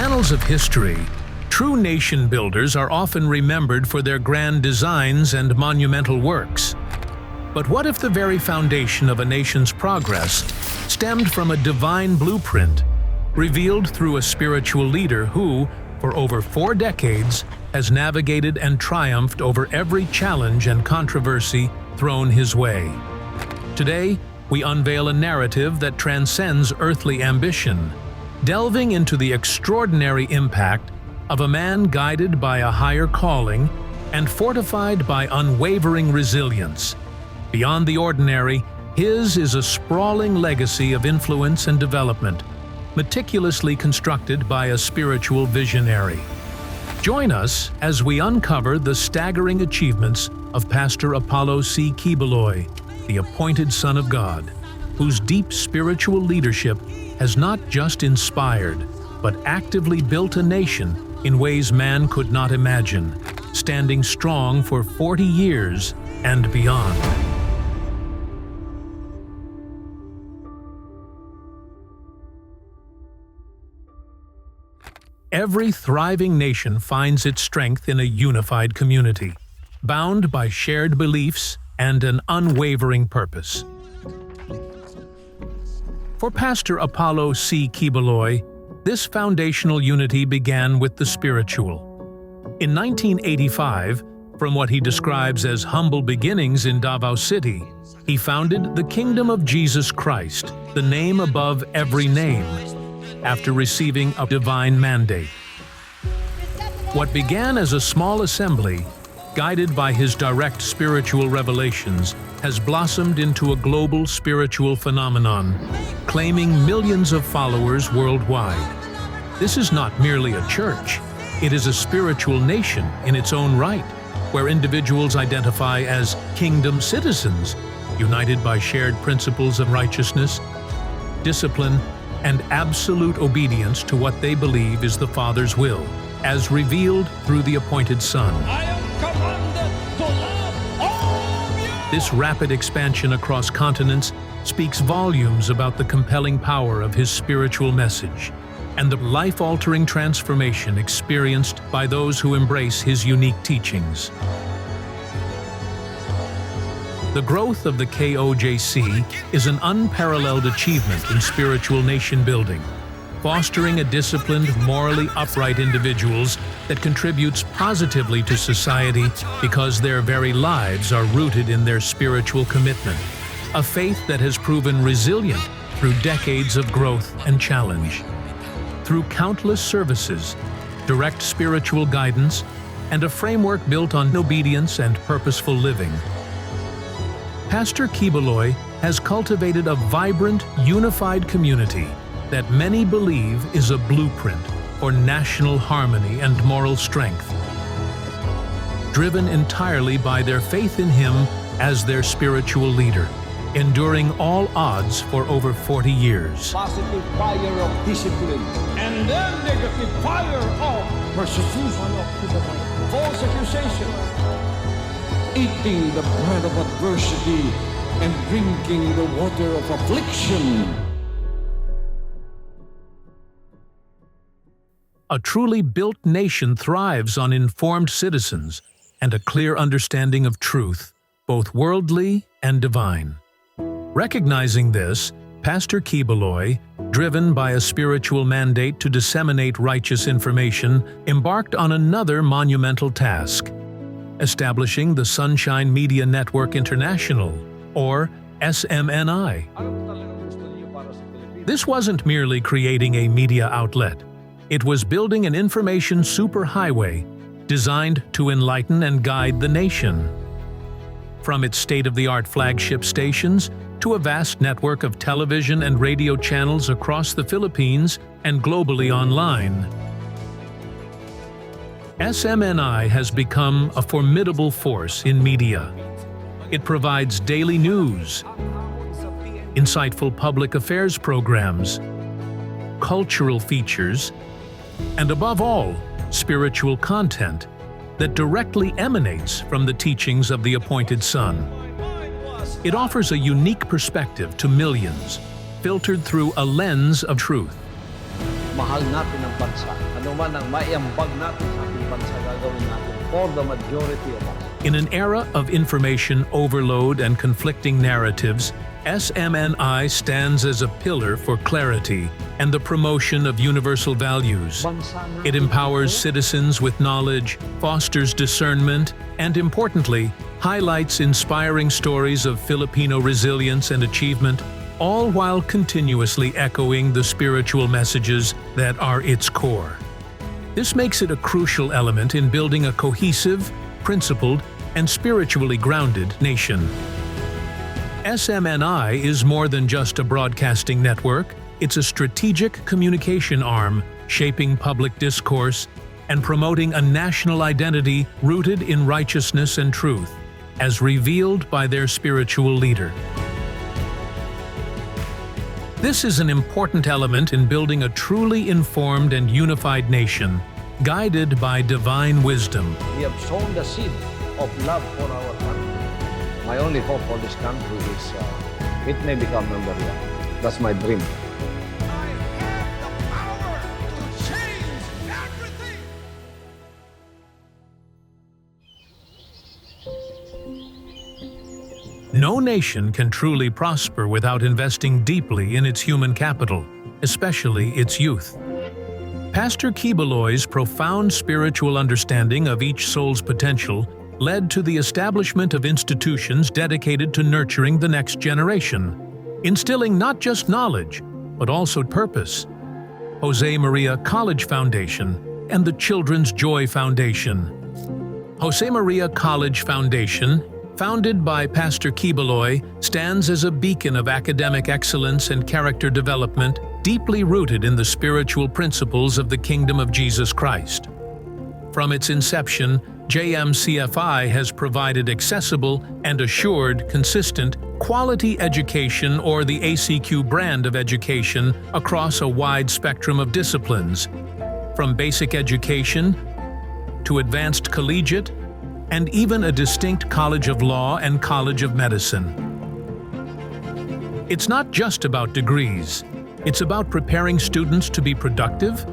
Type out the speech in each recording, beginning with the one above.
annals of history, true nation builders are often remembered for their grand designs and monumental works. But what if the very foundation of a nation's progress stemmed from a divine blueprint, revealed through a spiritual leader who, for over 4 decades, has navigated and triumphed over every challenge and controversy thrown his way? Today, we unveil a narrative that transcends earthly ambition, delving into the extraordinary impact of a man guided by a higher calling and fortified by unwavering resilience. Beyond the ordinary, his is a sprawling legacy of influence and development, meticulously constructed by a spiritual visionary. Join us as we uncover the staggering achievements of Pastor Apollo C. Quiboloy, the appointed Son of God, whose deep spiritual leadership has not just inspired, but actively built a nation in ways man could not imagine, standing strong for 40 years and beyond. Every thriving nation finds its strength in a unified community, bound by shared beliefs and an unwavering purpose. For Pastor Apollo C. Quiboloy, this foundational unity began with the spiritual. In 1985, from what he describes as humble beginnings in Davao City, he founded the Kingdom of Jesus Christ, the name above every name, after receiving a divine mandate. What began as a small assembly, guided by his direct spiritual revelations, has blossomed into a global spiritual phenomenon, claiming millions of followers worldwide. This is not merely a church, it is a spiritual nation in its own right, where individuals identify as kingdom citizens, united by shared principles of righteousness, discipline, and absolute obedience to what they believe is the Father's will, as revealed through the appointed Son. I am commanded to love all you. This rapid expansion across continents speaks volumes about the compelling power of his spiritual message and the life-altering transformation experienced by those who embrace his unique teachings. The growth of the KOJC is an unparalleled achievement in spiritual nation building, fostering a disciplined, morally upright individuals that contributes positively to society because their very lives are rooted in their spiritual commitment, a faith that has proven resilient through decades of growth and challenge. Through countless services, direct spiritual guidance, and a framework built on obedience and purposeful living, Pastor Quiboloy has cultivated a vibrant, unified community that many believe is a blueprint for national harmony and moral strength, driven entirely by their faith in him as their spiritual leader, enduring all odds for over 40 years. Positive fire of discipline, and then negative fire of persecution, false accusation, eating the bread of adversity and drinking the water of affliction. A truly built nation thrives on informed citizens and a clear understanding of truth, both worldly and divine. Recognizing this, Pastor Quiboloy, driven by a spiritual mandate to disseminate righteous information, embarked on another monumental task: establishing the Sunshine Media Network International, or SMNI. This wasn't merely creating a media outlet. It was building an information superhighway designed to enlighten and guide the nation. From its state-of-the-art flagship stations to a vast network of television and radio channels across the Philippines and globally online, SMNI has become a formidable force in media. It provides daily news, insightful public affairs programs, cultural features, and above all, spiritual content that directly emanates from the teachings of the appointed Son. It offers a unique perspective to millions, filtered through a lens of truth. mahal natin ang bansa. Ano man ang maiambag natin sa ating bansa, gagawin natin for the majority of us. In an era of information overload and conflicting narratives, SMNI stands as a pillar for clarity and the promotion of universal values. It empowers citizens with knowledge, fosters discernment, and importantly, highlights inspiring stories of Filipino resilience and achievement, all while continuously echoing the spiritual messages that are its core. This makes it a crucial element in building a cohesive, principled, and spiritually grounded nation. SMNI is more than just a broadcasting network. It's a strategic communication arm, shaping public discourse and promoting a national identity rooted in righteousness and truth, as revealed by their spiritual leader. This is an important element in building a truly informed and unified nation, guided by divine wisdom. We have sown the seed of love for our country. My only hope for this country is it may become number one. That's my dream. I have the power to change everything. No nation can truly prosper without investing deeply in its human capital, especially its youth. Pastor Quiboloy's profound spiritual understanding of each soul's potential led to the establishment of institutions dedicated to nurturing the next generation, instilling not just knowledge, but also purpose. Jose Maria College Foundation and the Children's Joy Foundation. Jose Maria College Foundation, founded by Pastor Quiboloy, stands as a beacon of academic excellence and character development, deeply rooted in the spiritual principles of the Kingdom of Jesus Christ. From its inception, JMCFI has provided accessible and assured, consistent, quality education, or the ACQ brand of education, across a wide spectrum of disciplines, from basic education to advanced collegiate, and even a distinct College of Law and College of Medicine. It's not just about degrees. It's about preparing students to be productive,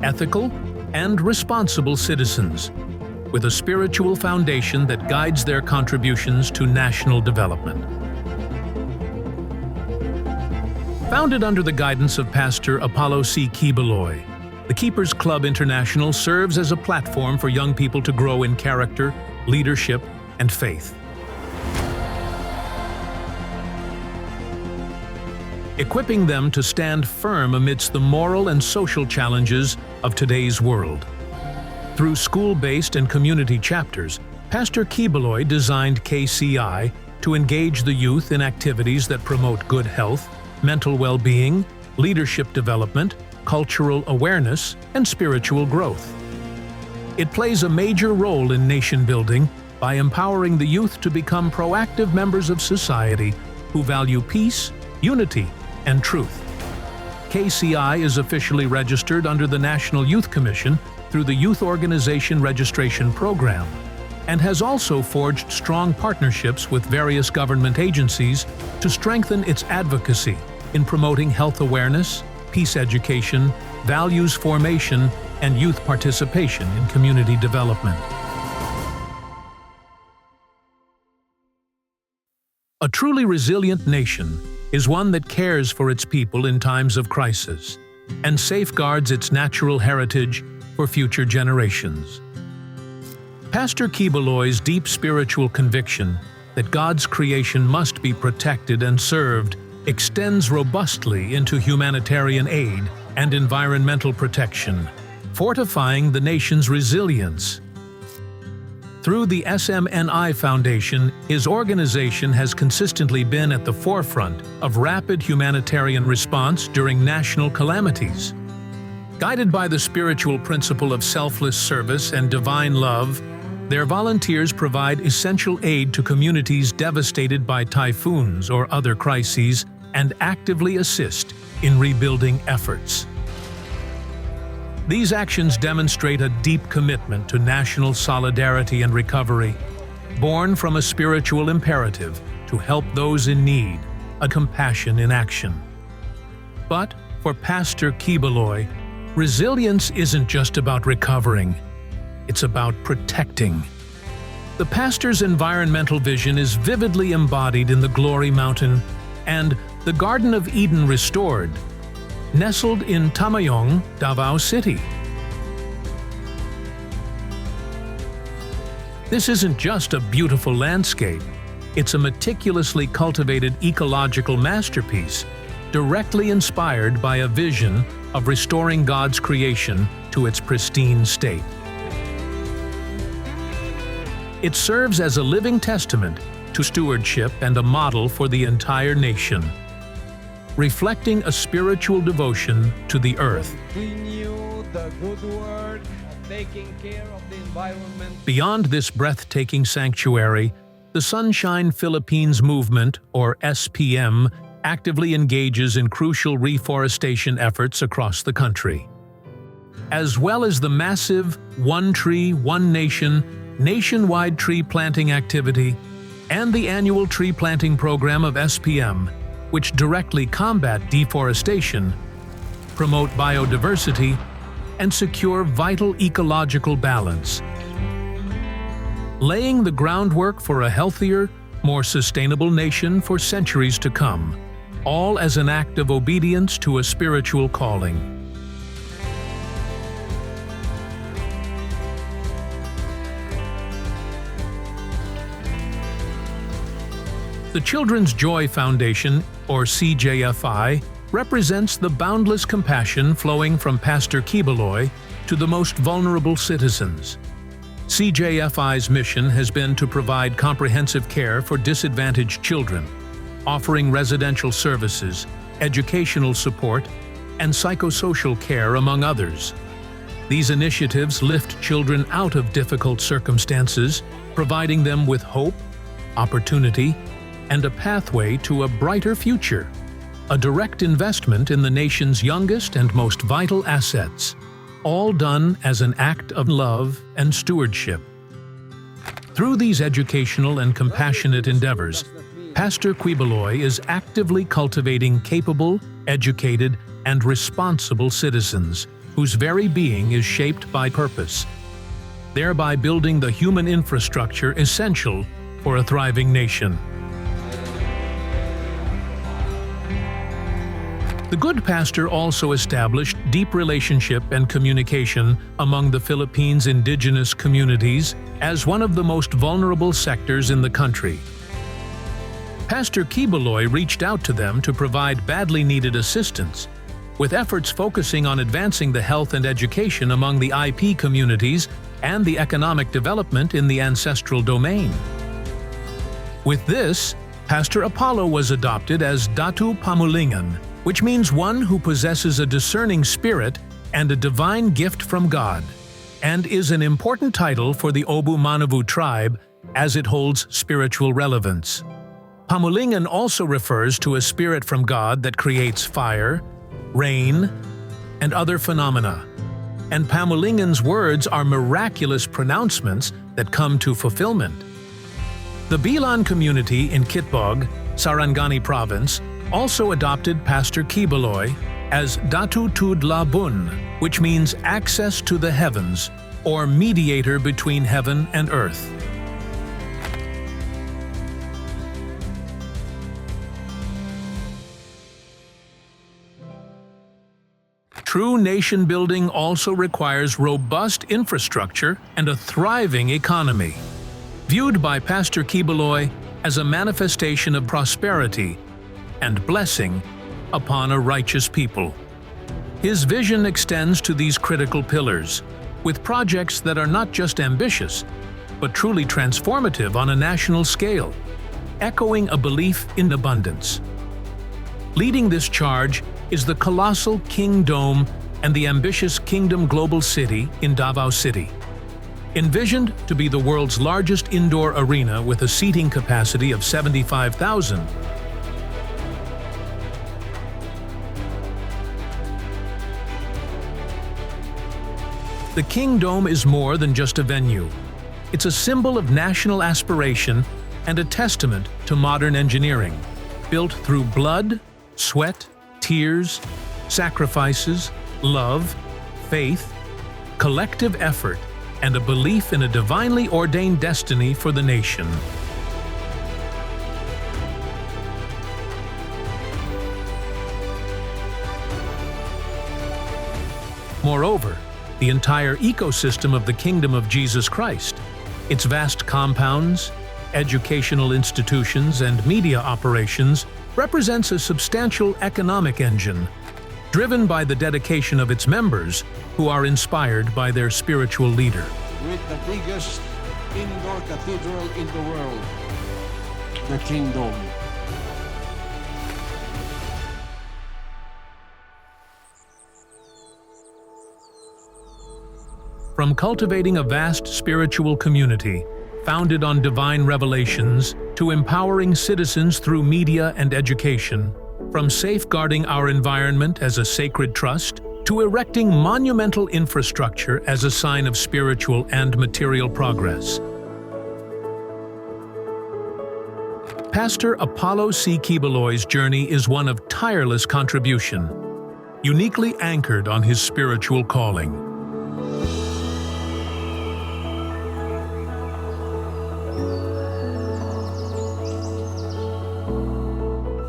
ethical, and responsible citizens, with a spiritual foundation that guides their contributions to national development. Founded under the guidance of Pastor Apollo C. Quiboloy, the Keepers Club International serves as a platform for young people to grow in character, leadership, and faith. Equipping them to stand firm amidst the moral and social challenges of today's world. Through school-based and community chapters, Pastor Quiboloy designed KCI to engage the youth in activities that promote good health, mental well-being, leadership development, cultural awareness, and spiritual growth. It plays a major role in nation building by empowering the youth to become proactive members of society who value peace, unity, and truth. KCI is officially registered under the National Youth Commission through the Youth Organization Registration Program, and has also forged strong partnerships with various government agencies to strengthen its advocacy in promoting health awareness, peace education, values formation, and youth participation in community development. A truly resilient nation is one that cares for its people in times of crisis and safeguards its natural heritage for future generations. Pastor Quiboloy's deep spiritual conviction that God's creation must be protected and served extends robustly into humanitarian aid and environmental protection, fortifying the nation's resilience. Through the SMNI Foundation, his organization has consistently been at the forefront of rapid humanitarian response during national calamities. Guided by the spiritual principle of selfless service and divine love, their volunteers provide essential aid to communities devastated by typhoons or other crises and actively assist in rebuilding efforts. These actions demonstrate a deep commitment to national solidarity and recovery, born from a spiritual imperative to help those in need, a compassion in action. But for Pastor Quiboloy, Resilience isn't just about recovering, it's about protecting. The pastor's environmental vision is vividly embodied in the Glory Mountain and the Garden of Eden Restored, nestled in Tamayong, Davao City. This isn't just a beautiful landscape, it's a meticulously cultivated ecological masterpiece, directly inspired by a vision of restoring God's creation to its pristine state. It serves as a living testament to stewardship and a model for the entire nation, reflecting a spiritual devotion to the earth. Continue the good work of taking care of the environment. Beyond this breathtaking sanctuary, the Sunshine Philippines Movement, or SPM, actively engages in crucial reforestation efforts across the country. As well as the massive One Tree, One Nation nationwide tree planting activity and the annual tree planting program of SPM, which directly combat deforestation, promote biodiversity, and secure vital ecological balance, laying the groundwork for a healthier, more sustainable nation for centuries to come, all as an act of obedience to a spiritual calling. The Children's Joy Foundation, or CJFI, represents the boundless compassion flowing from Pastor Quiboloy to the most vulnerable citizens. CJFI's mission has been to provide comprehensive care for disadvantaged children, offering residential services, educational support, and psychosocial care, among others. These initiatives lift children out of difficult circumstances, providing them with hope, opportunity, and a pathway to a brighter future, a direct investment in the nation's youngest and most vital assets, all done as an act of love and stewardship. Through these educational and compassionate endeavors, Pastor Quiboloy is actively cultivating capable, educated, and responsible citizens whose very being is shaped by purpose, thereby building the human infrastructure essential for a thriving nation. The good pastor also established deep relationship and communication among the Philippines' indigenous communities as one of the most vulnerable sectors in the country. Pastor Quiboloy reached out to them to provide badly needed assistance, with efforts focusing on advancing the health and education among the IP communities and the economic development in the ancestral domain. With this, Pastor Apollo was adopted as Datu Pamulingan, which means one who possesses a discerning spirit and a divine gift from God, and is an important title for the Obu Manavu tribe as it holds spiritual relevance. Pamulingan also refers to a spirit from God that creates fire, rain, and other phenomena. And Pamulingan's words are miraculous pronouncements that come to fulfillment. The Bilan community in Kitbog, Sarangani Province, also adopted Pastor Quiboloy as Datu Tudla Bun, which means access to the heavens, or mediator between heaven and earth. True nation building also requires robust infrastructure and a thriving economy. Viewed by Pastor Quiboloy as a manifestation of prosperity and blessing upon a righteous people. His vision extends to these critical pillars, with projects that are not just ambitious, but truly transformative on a national scale, echoing a belief in abundance. Leading this charge is the colossal King Dome and the ambitious Kingdom Global City in Davao City. Envisioned to be the world's largest indoor arena with a seating capacity of 75,000, the King Dome is more than just a venue. It's a symbol of national aspiration and a testament to modern engineering, built through blood, sweat, tears, sacrifices, love, faith, collective effort, and a belief in a divinely ordained destiny for the nation. Moreover, the entire ecosystem of the Kingdom of Jesus Christ, its vast compounds, educational institutions, and media operations represents a substantial economic engine, driven by the dedication of its members who are inspired by their spiritual leader. With the biggest indoor cathedral in the world, the Kingdom. From cultivating a vast spiritual community, founded on divine revelations, to empowering citizens through media and education, from safeguarding our environment as a sacred trust, to erecting monumental infrastructure as a sign of spiritual and material progress. Pastor Apollo C. Quiboloy's journey is one of tireless contribution, uniquely anchored on his spiritual calling.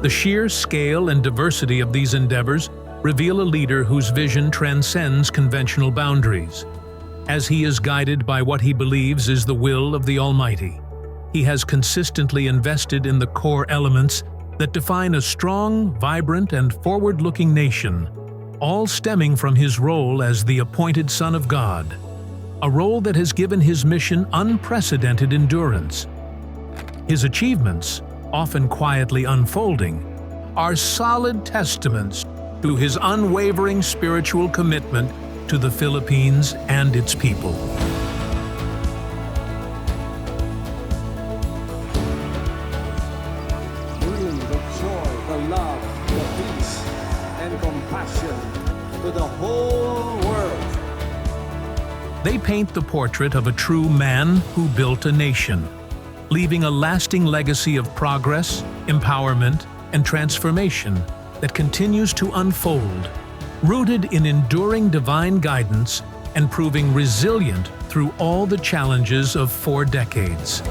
The sheer scale and diversity of these endeavors reveal a leader whose vision transcends conventional boundaries. As he is guided by what he believes is the will of the Almighty, he has consistently invested in the core elements that define a strong, vibrant, and forward-looking nation, all stemming from his role as the appointed Son of God, a role that has given his mission unprecedented endurance. His achievements, often quietly unfolding, are solid testaments to his unwavering spiritual commitment to the Philippines and its people. Bring the joy, the love, the peace, and compassion to the whole world. They paint the portrait of a true man who built a nation, leaving a lasting legacy of progress, empowerment, and transformation that continues to unfold, rooted in enduring divine guidance and proving resilient through all the challenges of 4 decades.